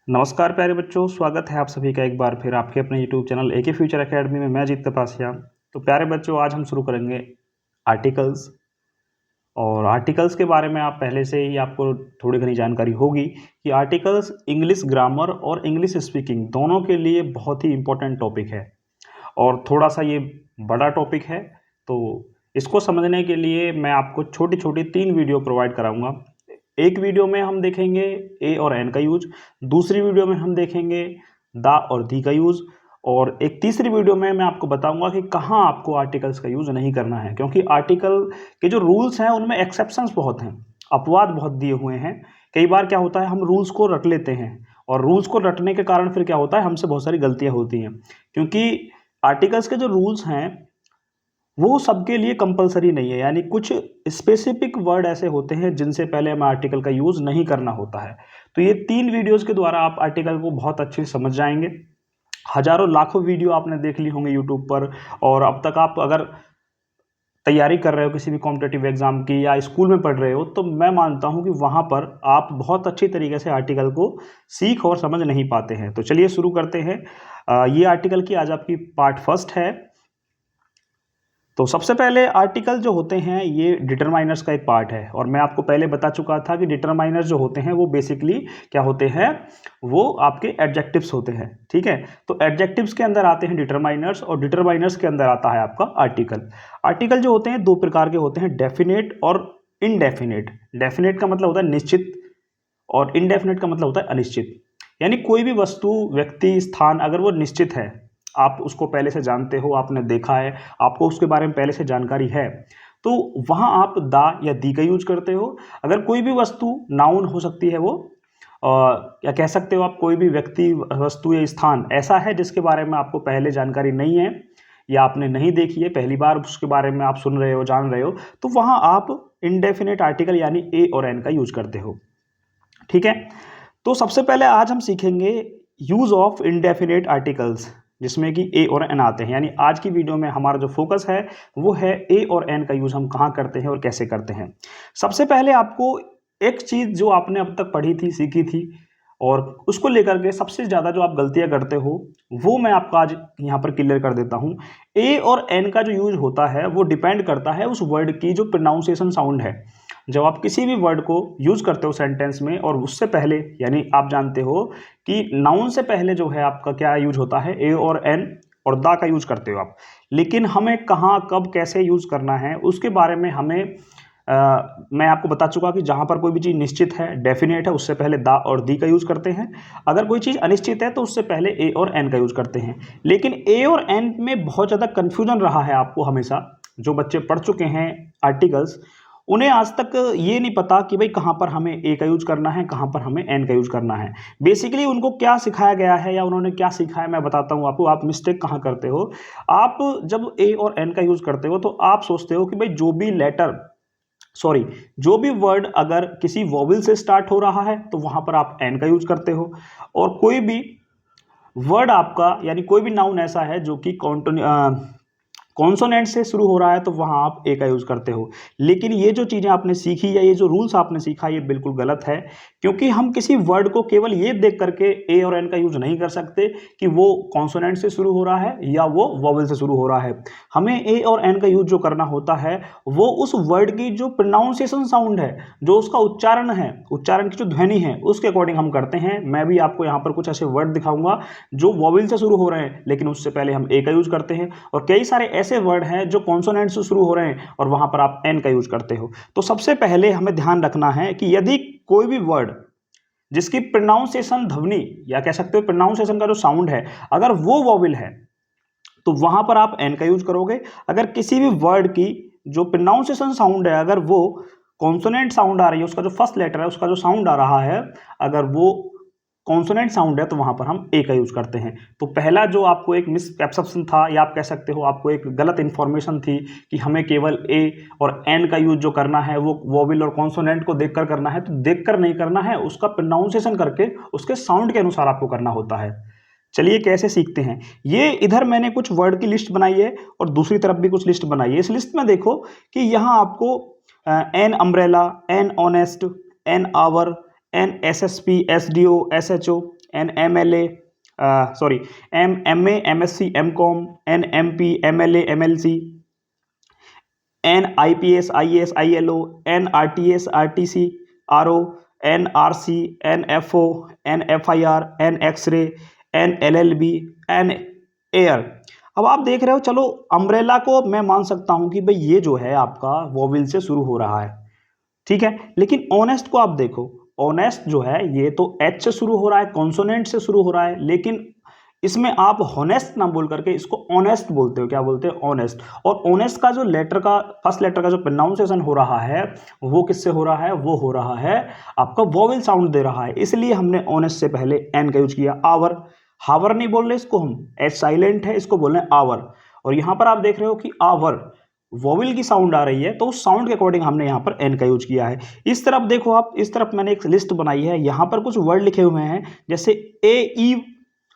नमस्कार प्यारे बच्चों, स्वागत है आप सभी का एक बार फिर आपके अपने YouTube channel AK future academy में। मैं जीत तपासिया। तो प्यारे बच्चों, आज हम शुरू करेंगे आर्टिकल्स। और आर्टिकल्स के बारे में आप पहले से ही आपको थोड़ी घनी जानकारी होगी कि आर्टिकल्स इंग्लिश ग्रामर और इंग्लिश स्पीकिंग दोनों के लिए बहुत ही इम्पोर्टेंट टॉपिक है और थोड़ा सा ये बड़ा टॉपिक है। तो इसको समझने के लिए मैं आपको छोटी छोटी 3 वीडियो प्रोवाइड कराऊंगा। एक वीडियो में हम देखेंगे ए और एन का यूज, दूसरी वीडियो में हम देखेंगे द और दी का यूज, और एक तीसरी वीडियो में मैं आपको बताऊंगा कि कहाँ आपको आर्टिकल्स का यूज नहीं करना है, क्योंकि आर्टिकल के जो रूल्स हैं उनमें एक्सेप्शंस बहुत हैं, अपवाद बहुत दिए हुए हैं। कई बार क्या होता है, हम रूल्स को रट लेते हैं और रूल्स को रटने के कारण फिर क्या होता है, हमसे बहुत सारी गलतियां होती हैं। क्योंकि आर्टिकल्स के जो रूल्स हैं वो सबके लिए कंपलसरी नहीं है, यानी कुछ स्पेसिफिक वर्ड ऐसे होते हैं जिनसे पहले हमें आर्टिकल का यूज नहीं करना होता है। तो ये 3 वीडियोस के द्वारा आप आर्टिकल को बहुत अच्छे से समझ जाएंगे। हजारों लाखों वीडियो आपने देख ली होंगे यूट्यूब पर, और अब तक आप अगर तैयारी कर रहे हो किसी भी कॉम्पिटेटिव एग्जाम की या स्कूल में पढ़ रहे हो, तो मैं मानता हूं कि वहां पर आप बहुत अच्छी तरीके से आर्टिकल को सीख और समझ नहीं पाते हैं। तो चलिए शुरू करते हैं। ये आर्टिकल की आज आपकी पार्ट फर्स्ट है। तो सबसे पहले आर्टिकल जो होते हैं ये डिटरमाइनर्स का एक पार्ट है, और मैं आपको पहले बता चुका था कि डिटरमाइनर्स जो होते हैं वो बेसिकली क्या होते हैं, वो आपके एडजेक्टिव्स होते हैं। ठीक है, तो एडजेक्टिव्स के अंदर आते हैं डिटरमाइनर्स, और डिटरमाइनर्स के अंदर आता है आपका आर्टिकल। आर्टिकल जो होते हैं 2 प्रकार के होते हैं, डेफिनेट और इनडेफिनेट। डेफिनेट का मतलब होता है निश्चित, और इनडेफिनेट का मतलब होता है अनिश्चित। यानी कोई भी वस्तु, व्यक्ति, स्थान अगर वो निश्चित है, आप उसको पहले से जानते हो, आपने देखा है, आपको उसके बारे में पहले से जानकारी है, तो वहां आप दा या दी का यूज करते हो। अगर कोई भी वस्तु, नाउन हो सकती है वो, या कह सकते हो आप कोई भी व्यक्ति, वस्तु या स्थान ऐसा है जिसके बारे में आपको पहले जानकारी नहीं है या आपने नहीं देखी है, पहली बार उसके बारे में आप सुन रहे हो, जान रहे हो, तो वहां आप इनडेफिनेट आर्टिकल यानी ए और एन का यूज करते हो। ठीक है, तो सबसे पहले आज हम सीखेंगे यूज ऑफ इनडेफिनेट आर्टिकल्स, जिसमें कि ए और एन आते हैं। यानी आज की वीडियो में हमारा जो फोकस है वो है ए और एन का यूज हम कहाँ करते हैं और कैसे करते हैं। सबसे पहले आपको एक चीज जो आपने अब तक पढ़ी थी, सीखी थी, और उसको लेकर के सबसे ज्यादा जो आप गलतियां करते हो वो मैं आपको आज यहाँ पर क्लियर कर देता हूँ। ए और एन का जो यूज होता है वो डिपेंड करता है उस वर्ड की जो प्रोनाउंसिएशन साउंड है। जब आप किसी भी वर्ड को यूज करते हो सेंटेंस में, और उससे पहले, यानी आप जानते हो कि नाउन से पहले जो है आपका क्या यूज होता है, ए और एन और दा का यूज करते हो आप। लेकिन हमें कहाँ, कब, कैसे यूज करना है उसके बारे में हमें मैं आपको बता चुका कि जहां पर कोई भी चीज निश्चित है, डेफिनेट है, उससे पहले दा और दी का यूज करते हैं। अगर कोई चीज अनिश्चित है तो उससे पहले ए और एन का यूज करते हैं। लेकिन ए और एन में बहुत ज्यादा कंफ्यूजन रहा है आपको हमेशा। जो बच्चे पढ़ चुके हैं आर्टिकल्स, उन्हें आज तक ये नहीं पता कि भाई कहाँ पर हमें ए का यूज करना है, कहाँ पर हमें एन का यूज करना है। बेसिकली उनको क्या सिखाया गया है या उन्होंने क्या सीखा है मैं बताता हूँ आपको। आप मिस्टेक कहाँ करते हो, आप जब ए और एन का यूज करते हो तो आप सोचते हो कि भाई जो भी वर्ड अगर किसी वॉवल से स्टार्ट हो रहा है तो वहां पर आप एन का यूज करते हो, और कोई भी वर्ड आपका, यानी कोई भी नाउन ऐसा है जो कि कॉन्सोनेंट से शुरू हो रहा है तो वहां आप ए का यूज करते हो। लेकिन ये जो चीजें आपने सीखी या ये जो रूल्स आपने सीखा ये बिल्कुल गलत है, क्योंकि हम किसी वर्ड को केवल ये देख करके ए और एन का यूज नहीं कर सकते कि वो कॉन्सोनेंट से शुरू हो रहा है या वो वॉवल से शुरू हो रहा है। हमें ए और एन का यूज जो करना होता है वो उस वर्ड की जो प्रोनाउंसिएशन साउंड है, जो उसका उच्चारण है, उच्चारण की जो ध्वनि है, उसके अकॉर्डिंग हम करते हैं। मैं भी आपको यहाँ पर कुछ ऐसे वर्ड दिखाऊंगा जो वॉवल से शुरू हो रहे हैं लेकिन उससे पहले हम ए का यूज करते हैं, और कई सारे ऐसे वर्ड हैं जो कॉन्सोनेंट से शुरू हो रहे हैं और वहां पर आप एन का यूज करते हो। तो सबसे पहले हमें ध्यान रखना है कि यदि कोई भी वर्ड जिसकी प्रोनाउंसिएशन, ध्वनि या कह सकते हो प्रोनाउंसिएशन का जो साउंड है, अगर वो वॉवल है तो वहां पर आप एन का यूज करोगे। अगर किसी भी वर्ड की जो प्रोनाउंसिएशन साउंड है, अगर वो कॉन्सोनेंट साउंड आ रही है, उसका जो फर्स्ट लेटर है, उसका जो साउंड आ रहा है, अगर वो कॉन्सोनेंट साउंड है तो वहां पर हम ए का यूज करते हैं। तो पहला जो आपको एक मिसकंसेप्शन था, या आप कह सकते हो आपको एक गलत इंफॉर्मेशन थी कि हमें केवल ए और एन का यूज जो करना है वो वोवेल और कॉन्सोनेंट को देखकर करना है, तो देखकर नहीं करना है, उसका प्रोनाउंसिएशन करके उसके साउंड के अनुसार आपको करना होता है। चलिए कैसे सीखते हैं। ये इधर मैंने कुछ वर्ड की लिस्ट बनाई है और दूसरी तरफ भी कुछ लिस्ट बनाई है। इस लिस्ट में देखो कि यहाँ आपको an umbrella, an honest, an hour, an S S P, S D O, S H O, an M L A sorry M A M S C M com, an M P M L A M L C, an I P S I S I L O, an R T S R T C R O, an R C, an F O, an F I R, N x ray, an L L B, an air. अब आप देख रहे हो, चलो umbrella को मैं मान सकता हूं कि भाई ये जो है आपका वोवेल से शुरू हो रहा है, ठीक है, लेकिन ऑनेस्ट को आप देखो, ऑनेस्ट जो है ये तो एच से शुरू हो रहा है, कॉन्सोनेंट से शुरू हो रहा है, लेकिन इसमें आप होनेस्ट ना बोल करके इसको ऑनेस्ट बोलते हो। क्या बोलते हो? ऑनेस्ट। और ऑनेस्ट का जो लेटर का फर्स्ट लेटर का जो प्रोनाउंसिएशन हो रहा है वो किससे हो रहा है? वो हो रहा है आपका वोवेल साउंड दे रहा है, इसलिए हमने ऑनेस्ट से पहले एन का यूज किया। आवर, हावर नहीं बोल रहे इसको हम, एच साइलेंट है, इसको बोल रहे हैं आवर। और यहां पर आप देख रहे हो कि आवर वोवेल की साउंड आ रही है, तो उस साउंड के अकॉर्डिंग हमने यहाँ पर एन का यूज किया है। इस तरफ देखो आप, इस तरफ मैंने एक लिस्ट बनाई है, यहाँ पर कुछ वर्ड लिखे हुए हैं जैसे ए ई।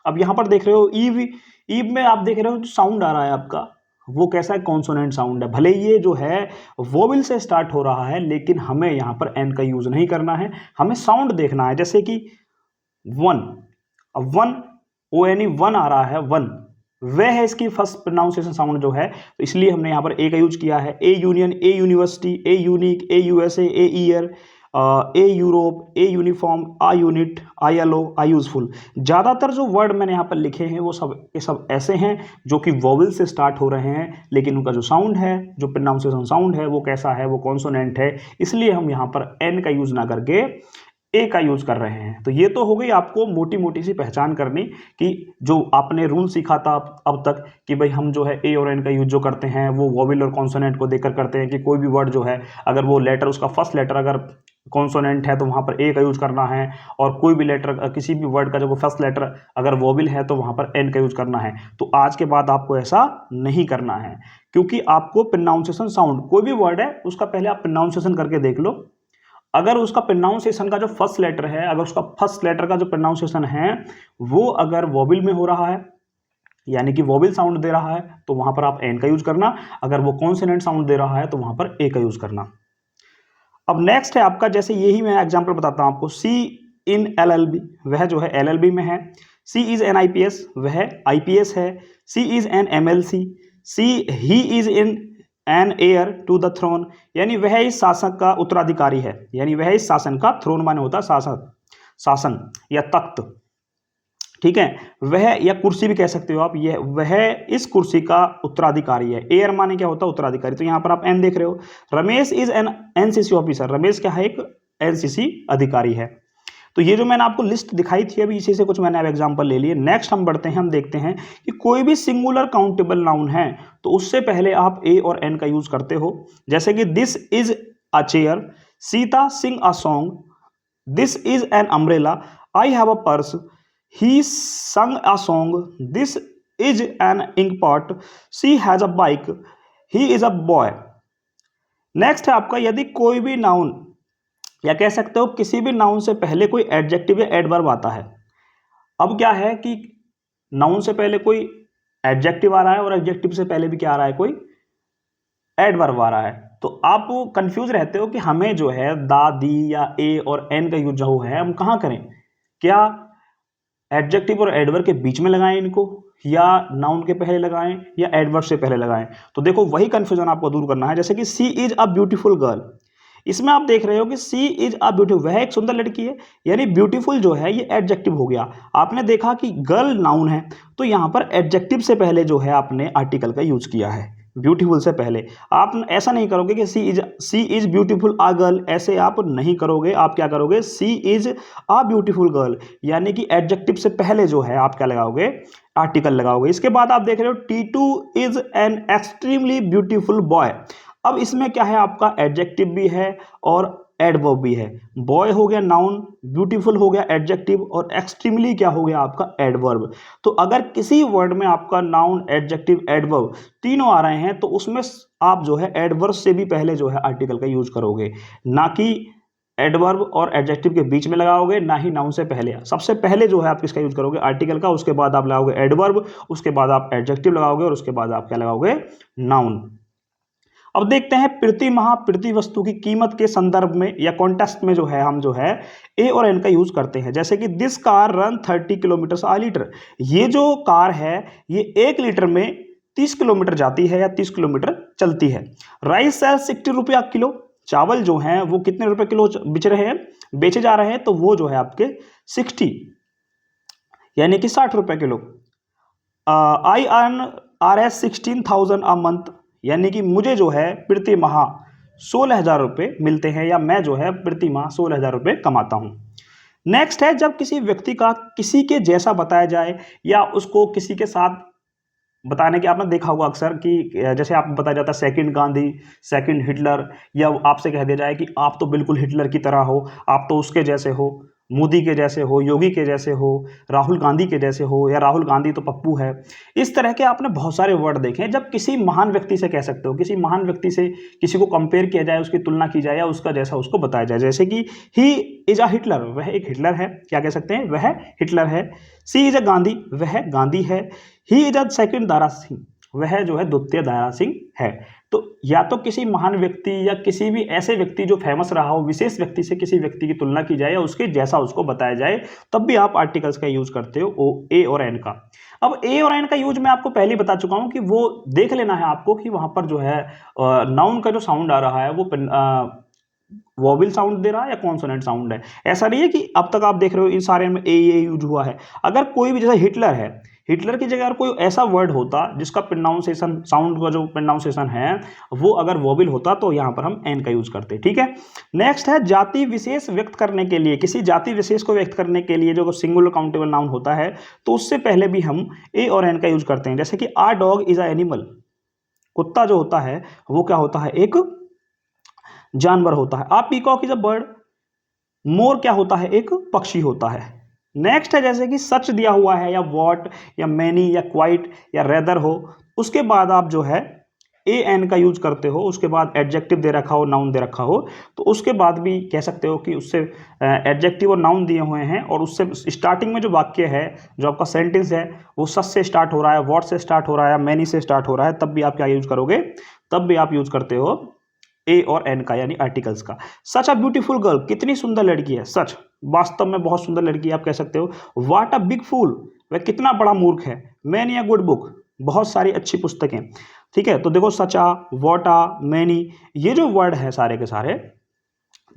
अब यहाँ पर देख रहे हो ईव, ईव में आप देख रहे हो जो साउंड आ रहा है आपका वो कैसा है? कॉन्सोनेंट साउंड है। भले ये जो है वोवेल से स्टार्ट हो रहा है, लेकिन हमें यहाँ पर एन का यूज नहीं करना है, हमें साउंड देखना है। जैसे कि वन, अब one O N E one आ रहा है, वन वह है इसकी फर्स्ट प्रोनाउंसिएशन साउंड जो है, तो इसलिए हमने यहाँ पर ए का यूज किया है। A union, a university, a unique, a USA, a year, a Europe, a uniform, a unit, I L O, a useful. ज़्यादातर जो वर्ड मैंने यहाँ पर लिखे हैं वो सब ये सब ऐसे हैं जो कि वोवेल से स्टार्ट हो रहे हैं, लेकिन उनका जो साउंड है, जो प्रोनाउंसिएशन साउंड है वो कैसा है? वो कॉन्सोनेंट है, इसलिए हम यहाँ पर एन का यूज ना करके ए का यूज कर रहे हैं। तो ये तो हो गई आपको मोटी मोटी सी पहचान करनी कि जो आपने रूल सीखा था अब तक कि भाई हम जो है ए और एन का यूज जो करते हैं वो वोवेल और कॉन्सोनेंट को देखकर करते हैं, कि कोई भी वर्ड जो है अगर वो लेटर उसका फर्स्ट लेटर अगर कॉन्सोनेंट है तो वहाँ पर ए का यूज करना है, और कोई भी लेटर किसी भी वर्ड का जब वो फर्स्ट लेटर अगर वोवेल है तो वहाँ पर एन का यूज करना है। तो आज के बाद आपको ऐसा नहीं करना है, क्योंकि आपको प्रोनाउंसिएशन साउंड, कोई भी वर्ड है उसका पहले आप प्रोनाउंसिएशन करके देख लो। अगर उसका प्रोनाउंसिएशन का जो फर्स्ट लेटर है, अगर उसका फर्स्ट लेटर का जो प्रोनाउंसिएशन है वो अगर वोवेल में हो रहा है, यानी कि वोवेल साउंड दे रहा है, तो वहां पर आप एन का यूज करना। अगर वो कॉन्सोनेंट साउंड दे रहा है तो वहां पर ए का यूज करना। अब नेक्स्ट है आपका, जैसे यही मैं एग्जांपल बताता हूं आपको, सी इन एलएलबी, वह जो है एलएलबी में है। सी इज एन आईपीएस, वह आईपीएस है। She is an MLC, she he is in an heir to the throne, यानी वह इस शासक का उत्तराधिकारी है, यानी वह इस शासन का, थ्रोन माने होता है शासक, शासन या तख्त, ठीक है। वह, या कुर्सी भी कह सकते हो आप, यह वह इस कुर्सी का उत्तराधिकारी है। एयर माने क्या होता है? उत्तराधिकारी। तो यहां पर आप एन देख रहे हो। Ramesh is an NCC officer, Ramesh क्या है? एक एनसीसी अधिकारी है। तो ये जो मैंने आपको लिस्ट दिखाई थी अभी, इसी से कुछ मैंने अब एग्जांपल ले लिए। नेक्स्ट हम बढ़ते हैं, हम देखते हैं कि कोई भी सिंगुलर काउंटेबल नाउन है तो उससे पहले आप ए और एन का यूज करते हो। जैसे कि this is a chair, Sita sing a song, this is an umbrella, I have a purse, he sung a song, this is an ink pot, she has a bike, he is a boy. Next है आपका, यदि कोई भी noun, या कह सकते हो किसी भी नाउन से पहले कोई एडजेक्टिव या एडवर्ब आता है। अब क्या है कि नाउन से पहले कोई एडजेक्टिव आ रहा है और एडजेक्टिव से पहले भी क्या आ रहा है? कोई एडवर्ब आ रहा है। तो आप कंफ्यूज रहते हो कि हमें जो है दा, दी या ए और एन का यूज जो है हम कहाँ करें? क्या एडजेक्टिव और एडवर्ब के बीच में लगाएं इनको, या नाउन के पहले लगाएं, या एडवर्ब से पहले लगाएं? तो देखो वही कंफ्यूजन आपको दूर करना है। जैसे कि सी इज अ ब्यूटीफुल गर्ल, इसमें आप देख रहे हो कि सी इज अ ब्यूटीफुल, वह एक सुंदर लड़की है, यानी ब्यूटीफुल जो है ये एडजेक्टिव हो गया। आपने देखा कि गर्ल नाउन है, तो यहां पर एडजेक्टिव से पहले जो है आपने आर्टिकल का यूज किया है, ब्यूटीफुल से पहले। आप ऐसा नहीं करोगे कि सी इज ब्यूटीफुल आ गर्ल, ऐसे आप नहीं करोगे। आप क्या करोगे? सी इज अ ब्यूटीफुल गर्ल, यानी कि एडजेक्टिव से पहले जो है आप क्या लगाओगे? आर्टिकल लगाओगे। इसके बाद आप देख रहे हो Titu is an extremely beautiful boy. अब इसमें क्या है? आपका एडजेक्टिव भी है और एडवर्ब भी है। बॉय हो गया नाउन, ब्यूटीफुल हो गया एडजेक्टिव, और एक्सट्रीमली क्या हो गया? आपका एडवर्ब। तो अगर किसी वर्ड में आपका नाउन, एडजेक्टिव, एडवर्ब तीनों आ रहे हैं तो उसमें आप जो है एडवर्ब से भी पहले जो है आर्टिकल का यूज करोगे, ना कि एडवर्ब और एडजेक्टिव के बीच में लगाओगे, ना ही नाउन से पहले। सबसे पहले जो है आप किसका यूज करोगे? आर्टिकल का। उसके बाद आप लगाओगे एडवर्ब, उसके बाद आप एडजेक्टिव लगाओगे, और उसके बाद आप क्या लगाओगे? नाउन। अब देखते हैं प्रति माह प्रति वस्तु की कीमत के संदर्भ में या कॉन्टेक्स्ट में जो है हम जो है ए और एन का यूज करते हैं। जैसे कि this car run 30 kilometre a litre, ये जो कार है ये 1 लीटर में 30 किलोमीटर जाती है या 30 किलोमीटर चलती है। राइस सेल 60 रुपया किलो, चावल जो हैं वो कितने रुपए किलो बेचे जा रहे हैं, तो वो जो है आपके 60 यानी कि 60 रुपए kilo. I earn RS 16,000 a month, यानी कि मुझे जो है प्रति माह 16,000 रुपये मिलते हैं, या मैं जो है प्रति माह 16,000 रुपये कमाता हूं। नेक्स्ट है जब किसी व्यक्ति का किसी के जैसा बताया जाए या उसको किसी के साथ बताने के, आपने देखा होगा अक्सर कि जैसे आपको बताया जाता है सेकंड गांधी, सेकंड हिटलर, या आपसे कह दिया जाए कि आप तो बिल्कुल हिटलर की तरह हो, आप तो उसके जैसे हो, मोदी के जैसे हो, योगी के जैसे हो, राहुल गांधी के जैसे हो, या राहुल गांधी तो पप्पू है। इस तरह के आपने बहुत सारे वर्ड देखे हैं जब किसी महान व्यक्ति से कह सकते हो, किसी महान व्यक्ति से किसी को कंपेयर किया जाए, उसकी तुलना की जाए या उसका जैसा उसको बताया जाए। जैसे कि ही इज अ हिटलर, वह एक हिटलर है, क्या कह सकते हैं, वह हिटलर है। सी इज अ गांधी, वह गांधी है। ही is a second Dara Singh, वह जो है द्वितीय दारा सिंह है। तो या तो किसी महान व्यक्ति या किसी भी ऐसे व्यक्ति जो फेमस रहा हो, विशेष व्यक्ति से किसी व्यक्ति की तुलना की जाए या उसके जैसा उसको बताया जाए, तब भी आप आर्टिकल्स का यूज करते हो ए और एन का। अब ए और एन का यूज मैं आपको पहले बता चुका हूं कि वो देख लेना है आपको कि वहां पर जो है नाउन का जो साउंड आ रहा है वो वोवेल साउंड दे रहा है या कॉन्सोनेंट साउंड है। ऐसा नहीं है कि अब तक आप देख रहे हो इन सारे में ए यूज हुआ है। अगर कोई भी, जैसे हिटलर है, हिटलर की जगह अगर कोई ऐसा वर्ड होता जिसका प्रोनाउंसिएशन, साउंड का जो प्रोनाउंसिएशन है वो अगर वोवेल होता, तो यहां पर हम एन का यूज करते। ठीक है। नेक्स्ट है जाति विशेष व्यक्त करने के लिए, किसी जाति विशेष को व्यक्त करने के लिए जो सिंगुलर काउंटेबल नाउन होता है, तो उससे पहले भी हम ए और एन का यूज करते हैं। जैसे कि आ डॉग इज अ एनिमल, कुत्ता जो होता है वो क्या होता है, एक जानवर होता है। आ पीकॉक इज अ बर्ड, मोर क्या होता है, एक पक्षी होता है। नेक्स्ट है जैसे कि सच दिया हुआ है या वॉट या मैनी या क्वाइट या रेदर हो, उसके बाद आप जो है ए एन का यूज करते हो, उसके बाद एडजेक्टिव दे रखा हो, नाउन दे रखा हो, तो उसके बाद भी कह सकते हो कि उससे एडजेक्टिव और नाउन दिए हुए हैं और उससे स्टार्टिंग में जो वाक्य है, जो आपका सेंटेंस है, वो सच से स्टार्ट हो रहा है, वॉट से स्टार्ट हो रहा है, मैनी से स्टार्ट हो रहा है, तब भी आप क्या यूज करोगे, तब भी आप यूज करते हो ए और एन का, यानी आर्टिकल्स का। सच अ ब्यूटीफुल गर्ल, कितनी सुंदर लड़की है, सच वास्तव में बहुत सुंदर लड़की है, आप कह सकते हो। व्हाट अ बिग फूल, वह कितना बड़ा मूर्ख है। मैनी अ गुड बुक, बहुत सारी अच्छी पुस्तकें। ठीक है। तो देखो सच आ, व्हाट आ, मैनी, ये जो वर्ड है सारे के सारे,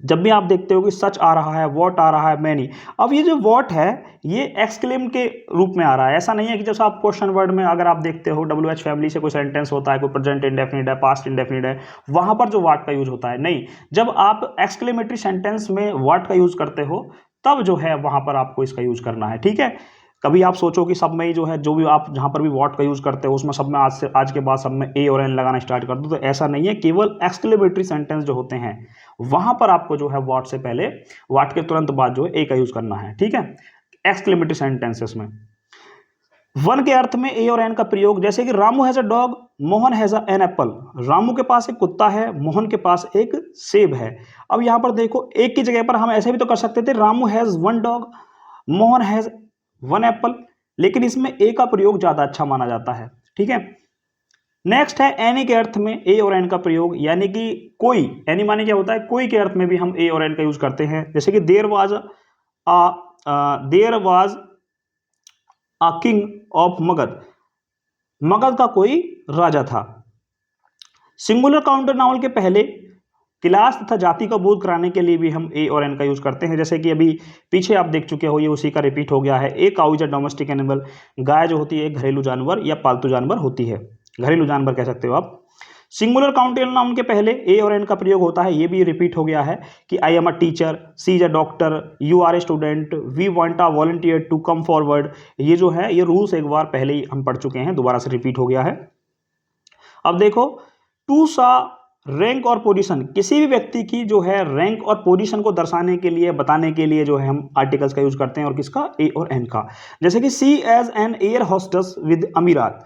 जब भी आप देखते हो कि सच आ रहा है, वॉट आ रहा है, मैनी, अब ये जो वॉट है ये एक्सक्लेम के रूप में आ रहा है। ऐसा नहीं है कि जैसा आप क्वेश्चन वर्ड में अगर आप देखते हो WH फैमिली से कोई सेंटेंस होता है, कोई प्रेजेंट इंडेफिनिट है, पास्ट इंडेफिनिट है, वहां पर जो व्हाट का यूज होता है, नहीं, जब आप एक्सक्लेमेटरी सेंटेंस में व्हाट का यूज करते हो तब जो है वहां पर आपको इसका यूज करना है। ठीक है। कभी आप सोचो कि सब में ही जो है, जो भी आप जहां पर भी व्हाट का यूज करते हो उसमें सब में आज के बाद सब में ए और एन लगाना स्टार्ट कर दो, तो ऐसा नहीं है। केवल एक्सक्लेमेटरी सेंटेंस जो होते हैं वहां पर आपको जो है व्हाट से पहले, व्हाट के तुरंत बाद जो है ए का यूज करना है। ठीक है। एक्सक्लेमेटरी सेंटेंसेस में वन के अर्थ में ए और एन का प्रयोग, जैसे कि Ramu has a dog, Mohan has an apple, Ramu के पास एक कुत्ता है, मोहन के पास एक सेब है। अब यहां पर देखो एक की जगह पर हम ऐसे भी तो कर सकते थे, Ramu has one dog, Mohan has one Apple, लेकिन इसमें ए का प्रयोग ज्यादा अच्छा माना जाता है। ठीक है। नेक्स्ट है एनी के अर्थ में ए और एन का प्रयोग, यानी कि कोई, एनी माने क्या होता है, कोई के अर्थ में भी हम ए और एन का यूज करते हैं। जैसे कि there was a king of Magadh, Magadh का कोई राजा था। सिंगुलर काउंटर नाउन के पहले क्लास तथा जाति का बोध कराने के लिए भी हम ए और एन का यूज करते हैं। जैसे कि अभी पीछे आप देख चुके हो, ये उसी का रिपीट हो गया है। A cow is a domestic animal, गाय जो होती है एक घरेलू जानवर या पालतू जानवर होती है, घरेलू जानवर कह सकते हो आप। सिंगुलर काउंटेबल नाउन के पहले ए और एन का प्रयोग होता है, ये भी रिपीट हो गया है कि I am a teacher, she is a doctor, you are a student, we want a volunteer to come forward. ये जो है ये रूल्स एक बार पहले ही हम पढ़ चुके हैं, दोबारा से रिपीट हो गया है। अब देखो टू सा रैंक और पोजीशन, किसी भी व्यक्ति की जो है रैंक और पोजीशन को दर्शाने के लिए, बताने के लिए जो है हम आर्टिकल्स का यूज करते हैं, और किसका, ए और एन का। जैसे कि she as an air hostess with Emirates,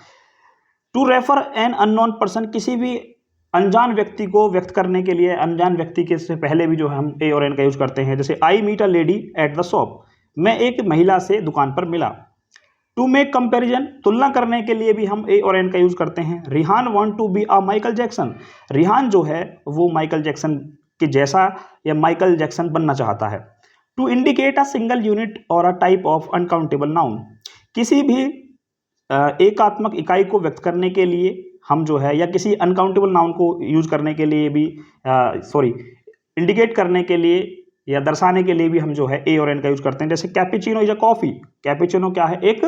to refer an unknown person, किसी भी अनजान व्यक्ति को व्यक्त करने के लिए, अनजान व्यक्ति के से पहले भी जो है हम ए और एन का यूज करते हैं। जैसे I meet a lady at the shop, मैं एक महिला से दुकान पर मिला। टू मेक कंपैरिजन, तुलना करने के लिए भी हम ए और एन का यूज करते हैं। Rihan want to be a Michael Jackson, Rihan जो है वो माइकल जैक्सन के जैसा या माइकल जैक्सन बनना चाहता है। To indicate a single unit और a type of uncountable noun, किसी भी एकात्मक इकाई को व्यक्त करने के लिए हम जो है या किसी अनकाउंटेबल नाउन को यूज करने के लिए भी इंडिकेट करने के लिए या दर्शाने के लिए भी हम जो है ए और एन का यूज करते हैं। जैसे cappuccino is a coffee, cappuccino क्या है, एक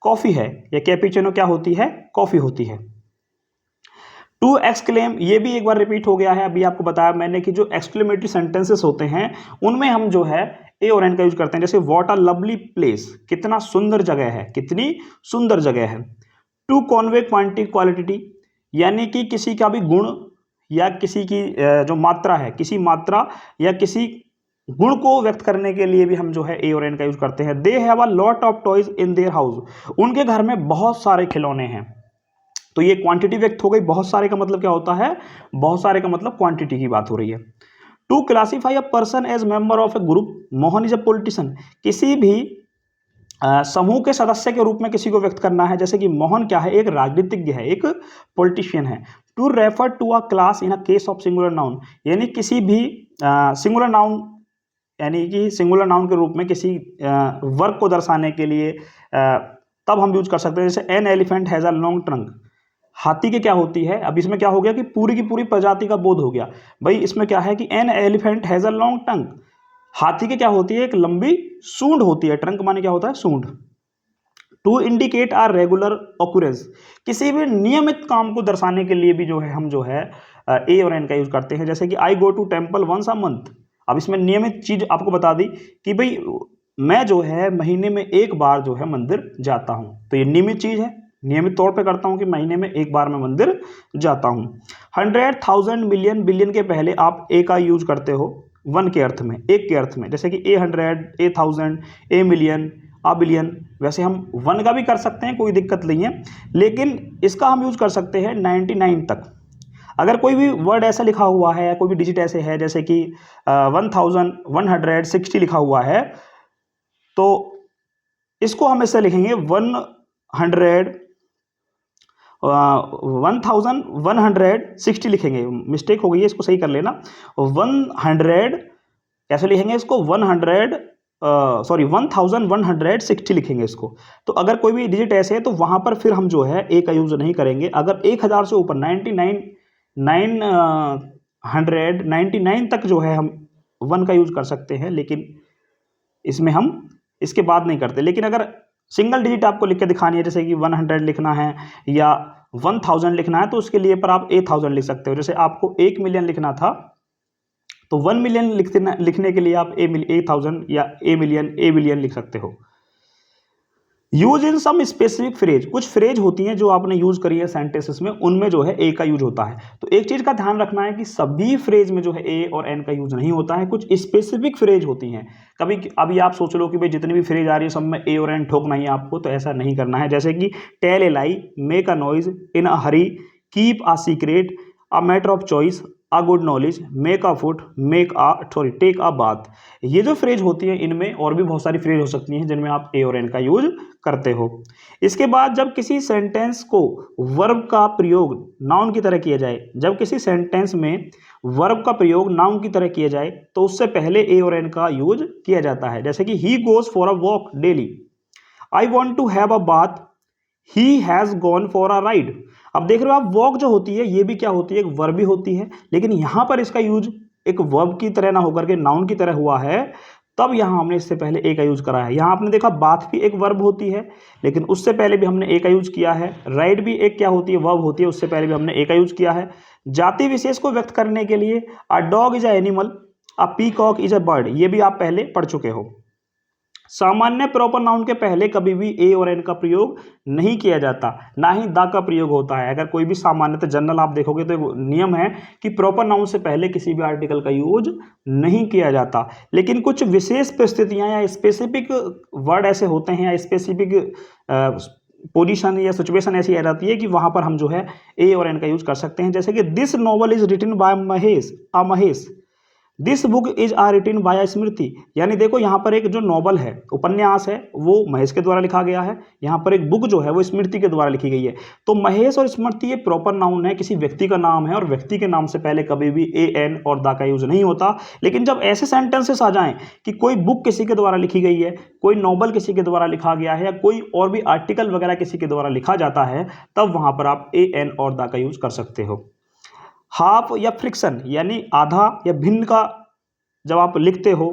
कॉफी है, या कैपेचिनो क्या होती है, कॉफी होती है। टू एक्सक्लेम, ये भी एक बार रिपीट हो गया है, अभी आपको बताया मैंने कि जो एक्सक्लेमेटरी सेंटेंसेस होते हैं उनमें हम जो है ए और एन का यूज करते हैं। जैसे व्हाट अ लवली प्लेस, कितना सुंदर जगह है, कितनी सुंदर जगह है। टू कॉन्वे क्वांटिटी क्वालिटी, यानी कि किसी का भी गुण या किसी की जो मात्रा है, किसी मात्रा या किसी गुण को व्यक्त करने के लिए भी हम जो है ए और एन का यूज करते हैं। They have a lot of toys in their house, उनके घर में बहुत सारे खिलौने हैं। तो ये क्वांटिटी व्यक्त हो गई, बहुत सारे का मतलब क्या होता है, बहुत सारे का मतलब क्वांटिटी की बात हो रही है। To classify a person as member of a group, Mohan is a politician, किसी भी समूह के सदस्य के रूप में किसी को व्यक्त करना है, जैसे कि मोहन क्या है, एक राजनीतिज्ञ है, एक पॉलिटिशियन है। To refer to a class in a case of singular noun, यानी किसी भी सिंगुलर नाउन, यानी कि सिंगुलर नाउन के रूप में किसी वर्ग को दर्शाने के लिए तब हम यूज कर सकते हैं। जैसे N elephant has a long trunk, हाथी के क्या होती है, अब इसमें क्या हो गया कि पूरी की पूरी प्रजाति का बोध हो गया। भाई इसमें क्या है कि an elephant has a long tongue, हाथी के क्या होती है, एक लंबी सूंड होती है, ट्रंक माने क्या होता है, सूंड। टू इंडिकेट आर रेगुलर ऑकुरेंस, किसी भी नियमित काम को दर्शाने के लिए भी जो है हम जो है ए और एन का यूज करते हैं। जैसे कि I go to temple once a month, अब इसमें नियमित चीज आपको बता दी कि भाई मैं जो है महीने में एक बार जो है मंदिर जाता हूं, तो ये नियमित चीज है, नियमित तौर पे करता हूं कि महीने में एक बार मैं मंदिर जाता हूं। 100,000 मिलियन, बिलियन के पहले आप ए का यूज करते हो वन के अर्थ में, एक के अर्थ में, जैसे कि ए 100, ए 1000, ए मिलियन, आ बिलियन। वैसे हम वन का भी कर सकते हैं, कोई दिक्कत नहीं है, लेकिन इसका हम यूज कर सकते हैं 99 तक। अगर कोई भी वर्ड ऐसा लिखा हुआ है, कोई भी डिजिट ऐसे है, जैसे कि 1160 लिखा हुआ है, तो इसको हम ऐसे लिखेंगे 1160 लिखेंगे, मिस्टेक हो गई है, इसको सही कर लेना। 100 कैसे लिखेंगे इसको, 1160 लिखेंगे इसको। तो अगर कोई भी डिजिट ऐसे है तो वहां पर फिर हम जो है ए का यूज नहीं करेंगे। अगर 1000 से ऊपर 999 तक जो है हम वन का यूज कर सकते हैं, लेकिन इसमें हम इसके बाद नहीं करते। लेकिन अगर सिंगल डिजिट आपको लिख के दिखानी है, जैसे कि 100 लिखना है या 1000 लिखना है, तो उसके लिए पर आप 1000 लिख सकते हो। जैसे आपको 1 मिलियन लिखना था, तो 1 मिलियन लिखने के लिए आप 1000 या ए मिलियन, ए बिलियन लिख सकते हो। Use in some specific phrase, कुछ फ्रेज होती हैं जो आपने यूज करी है सेंटेंसेस में, उनमें जो है ए का यूज होता है। तो एक चीज का ध्यान रखना है कि सभी फ्रेज में जो है ए और एन का यूज नहीं होता है, कुछ स्पेसिफिक फ्रेज होती हैं। कभी अभी आप सोच लो कि भाई जितनी भी फ्रेज आ रही है सब में ए और एन ठोकना ही आपको, तो ऐसा नहीं करना है। जैसे कि tell a lie, make a noise, in a hurry, keep a secret, a matter of choice, a good knowledge, make a food, take a bath. ये जो फ्रेज होती है, इनमें और भी बहुत सारी फ्रेज हो सकती हैं जिनमें आप ए और एन का यूज करते हो। इसके बाद जब किसी सेंटेंस को वर्ब का प्रयोग नाउन की तरह किया जाए, जब किसी सेंटेंस में वर्ब का प्रयोग नाउन की तरह किया जाए, तो उससे पहले ए और एन का यूज किया जाता है। जैसे कि he goes for a walk daily, I want to have a bath, he has gone for a ride. अब देख रहे हो आप, वॉक जो होती है ये भी क्या होती है, एक वर्ब भी होती है, लेकिन यहां पर इसका यूज एक वर्ब की तरह ना होकर के नाउन की तरह हुआ है, तब यहां हमने इससे पहले ए का यूज करा है। यहां आपने देखा बाथ भी एक वर्ब होती है, लेकिन उससे पहले भी हमने ए का यूज किया है। राइड भी एक क्या होती है, वर्ब होती है, उससे पहले भी हमने ए का यूज किया है। जाति विशेष को व्यक्त करने के लिए a dog is a animal, a peacock is a bird, ये भी आप पहले पढ़ चुके हो। सामान्य प्रॉपर नाउन के पहले कभी भी ए और एन का प्रयोग नहीं किया जाता, ना ही दा का प्रयोग होता है। अगर कोई भी सामान्यतः जनरल आप देखोगे तो एक नियम है कि प्रॉपर नाउन से पहले किसी भी आर्टिकल का यूज नहीं किया जाता। लेकिन कुछ विशेष परिस्थितियां या स्पेसिफिक वर्ड ऐसे होते हैं या स्पेसिफिक पोजीशन या सिचुएशन ऐसी आ जाती है कि वहां पर हम जो है ए और एन का यूज कर सकते हैं। जैसे कि this novel is written by Mahesh, this book is are written by Smriti, यानी देखो यहाँ पर एक जो नॉवल है, उपन्यास है, वो महेश के द्वारा लिखा गया है। यहाँ पर एक बुक जो है वो स्मृति के द्वारा लिखी गई है। तो महेश और स्मृति ये प्रॉपर नाउन है, किसी व्यक्ति का नाम है, और व्यक्ति के नाम से पहले कभी भी ए एन और दा का यूज नहीं होता। लेकिन जब ऐसे सेंटेंसेस आ जाएं कि कोई बुक किसी के द्वारा लिखी गई है, कोई नॉवल किसी के द्वारा लिखा गया है, या कोई और भी आर्टिकल वगैरह किसी के द्वारा लिखा जाता है, तब वहां पर आप ए एन और दा का यूज कर सकते हो। हाफ या फ्रिक्शन यानी आधा या भिन्न का जब आप लिखते हो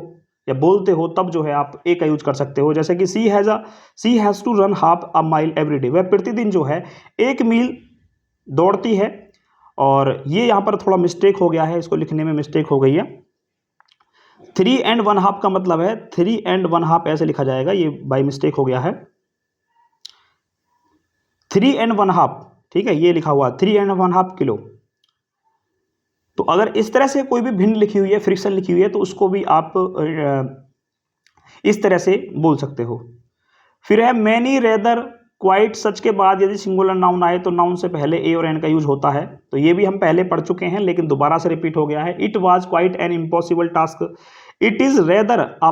या बोलते हो तब जो है आप ए का यूज कर सकते हो। जैसे कि she has to run half a mile every day, वह प्रतिदिन जो है 1 मील दौड़ती है। और ये यहाँ पर थोड़ा मिस्टेक हो गया है, इसको लिखने में मिस्टेक हो गई है। 3 and 1/2 का मतलब है 3 and 1/2 ऐसे लिखा जाएगा, ये बाई मिस्टेक हो गया है। 3 and 1/2, ठीक है, ये लिखा हुआ 3 and 1/2 किलो। तो अगर इस तरह से कोई भी भिन्न लिखी हुई है, फ्रिक्शन लिखी हुई है, तो उसको भी आप इस तरह से बोल सकते हो। फिर है मैनी, रेदर, क्वाइट, सच के बाद यदि सिंगुलर नाउन आए तो नाउन से पहले ए और एन का यूज होता है। तो ये भी हम पहले पढ़ चुके हैं, लेकिन दोबारा से रिपीट हो गया है। It was quite an impossible task, it is rather a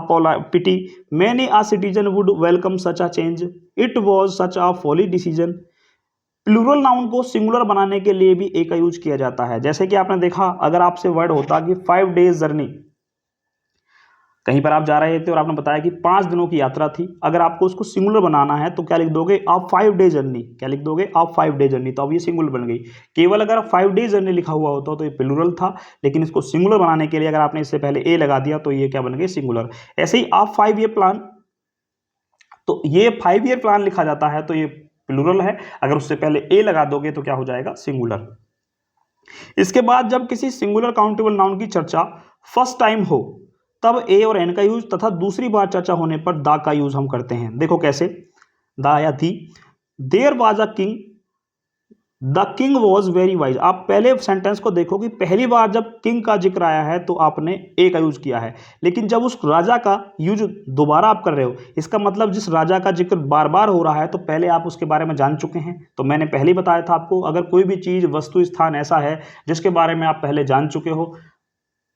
pity, many a citizen would welcome such a change, it was such a folly decision. Plural noun को सिंगुलर बनाने के लिए भी ए का यूज किया जाता है। जैसे कि आपने देखा, अगर आपसे वर्ड होता कि 5 days जर्नी, कहीं पर आप जा रहे थे और आपने बताया कि 5 दिनों की यात्रा थी, अगर आपको उसको सिंगुलर बनाना है तो क्या लिख दोगे आप 5 day जर्नी, क्या लिख दोगे आप 5 day जर्नी, तो अब ये सिंगुलर बन गई। केवल अगर 5 day जर्नी लिखा हुआ होता तो ये प्लूरल था, लेकिन इसको सिंगुलर बनाने के लिए अगर आपने इससे पहले ए लगा दिया तो ये क्या बन गई, सिंगुलर। ऐसे ही आप 5 year प्लान, तो ये 5 year प्लान लिखा जाता है तो ये प्लूरल है, अगर उससे पहले ए लगा दोगे तो क्या हो जाएगा, सिंगुलर। इसके बाद जब किसी सिंगुलर काउंटेबल नाउन की चर्चा फर्स्ट टाइम हो तब ए और एन का यूज तथा दूसरी बार चर्चा होने पर दा का यूज हम करते हैं। देखो कैसे, दा या थी। There was a king, the king was very wise. आप पहले सेंटेंस को देखो कि पहली बार जब किंग का जिक्र आया है तो आपने ए का यूज किया है, लेकिन जब उस राजा का यूज दोबारा आप कर रहे हो, इसका मतलब जिस राजा का जिक्र बार बार हो रहा है तो पहले आप उसके बारे में जान चुके हैं। तो मैंने पहले ही बताया था आपको, अगर कोई भी चीज, वस्तु, स्थान ऐसा है जिसके बारे में आप पहले जान चुके हो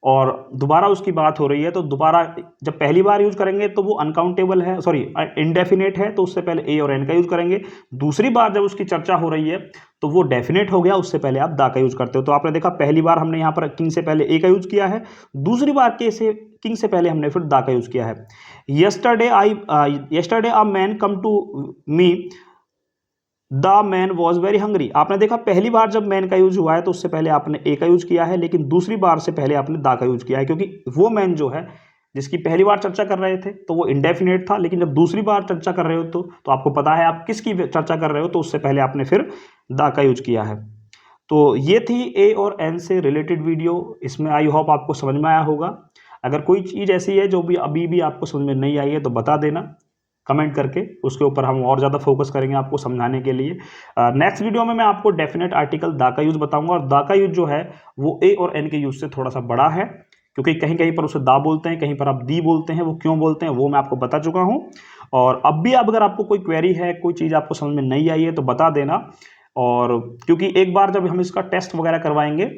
और दोबारा उसकी बात हो रही है, तो दोबारा जब पहली बार यूज करेंगे तो वो अनकाउंटेबल है, सॉरी इंडेफिनेट है, तो उससे पहले ए और एन का यूज करेंगे। दूसरी बार जब उसकी चर्चा हो रही है तो वो डेफिनेट हो गया, उससे पहले आप दा का यूज करते हो। तो आपने देखा पहली बार हमने यहाँ पर किंग से पहले ए का यूज किया है, दूसरी बार के से किंग से पहले हमने फिर दा का यूज किया है। Yesterday a man come to me, the man was very hungry. आपने देखा पहली बार जब मैन का यूज हुआ है तो उससे पहले आपने ए का यूज किया है, लेकिन दूसरी बार से पहले आपने दा का यूज किया है, क्योंकि वो मैन जो है जिसकी पहली बार चर्चा कर रहे थे तो वो इंडेफिनेट था, लेकिन जब दूसरी बार चर्चा कर रहे हो तो आपको पता है आप किसकी चर्चा कर रहे हो, तो उससे पहले आपने फिर दा का यूज किया है। तो ये थी ए और एन से रिलेटेड वीडियो। इसमें आई होप आपको समझ में आया होगा। अगर कोई चीज़ ऐसी है जो भी अभी भी आपको समझ में नहीं आई है तो बता देना कमेंट करके, उसके ऊपर हम और ज़्यादा फोकस करेंगे आपको समझाने के लिए। नेक्स्ट वीडियो में मैं आपको डेफिनेट आर्टिकल दा का यूज बताऊंगा, और दा का यूज जो है वो ए और एन के यूज से थोड़ा सा बड़ा है, क्योंकि कहीं कहीं पर उसे दा बोलते हैं, कहीं पर आप दी बोलते हैं। वो क्यों बोलते हैं वो मैं आपको बता चुका हूँ। और अब भी अगर आपको कोई क्वेरी है, कोई चीज़ आपको समझ में नहीं आई है तो बता देना। और क्योंकि एक बार जब हम इसका टेस्ट वगैरह करवाएंगे,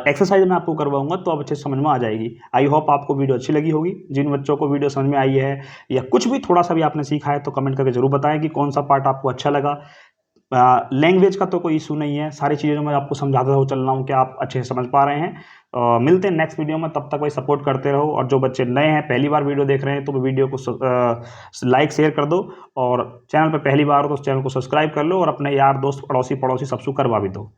एक्सरसाइज मैं आपको करवाऊंगा, तो अब अच्छे समझ में आ जाएगी। आई होप आपको वीडियो अच्छी लगी होगी। जिन बच्चों को वीडियो समझ में आई है या कुछ भी थोड़ा सा भी आपने सीखा है तो कमेंट करके जरूर बताएं कि कौन सा पार्ट आपको अच्छा लगा। लैंग्वेज का तो कोई इशू नहीं है, सारी चीज़ें मैं आपको समझाता हुआ चल रहा हूँ कि आप अच्छे से समझ पा रहे हैं। मिलते हैं नेक्स्ट वीडियो में, तब तक भाई सपोर्ट करते रहो। और जो बच्चे नए हैं, पहली बार वीडियो देख रहे हैं, तो वीडियो को लाइक शेयर कर दो, और चैनल पर पहली बार हो तो उस चैनल को सब्सक्राइब कर लो, और अपने यार दोस्त, पड़ोसी सबसे करवा भी दो।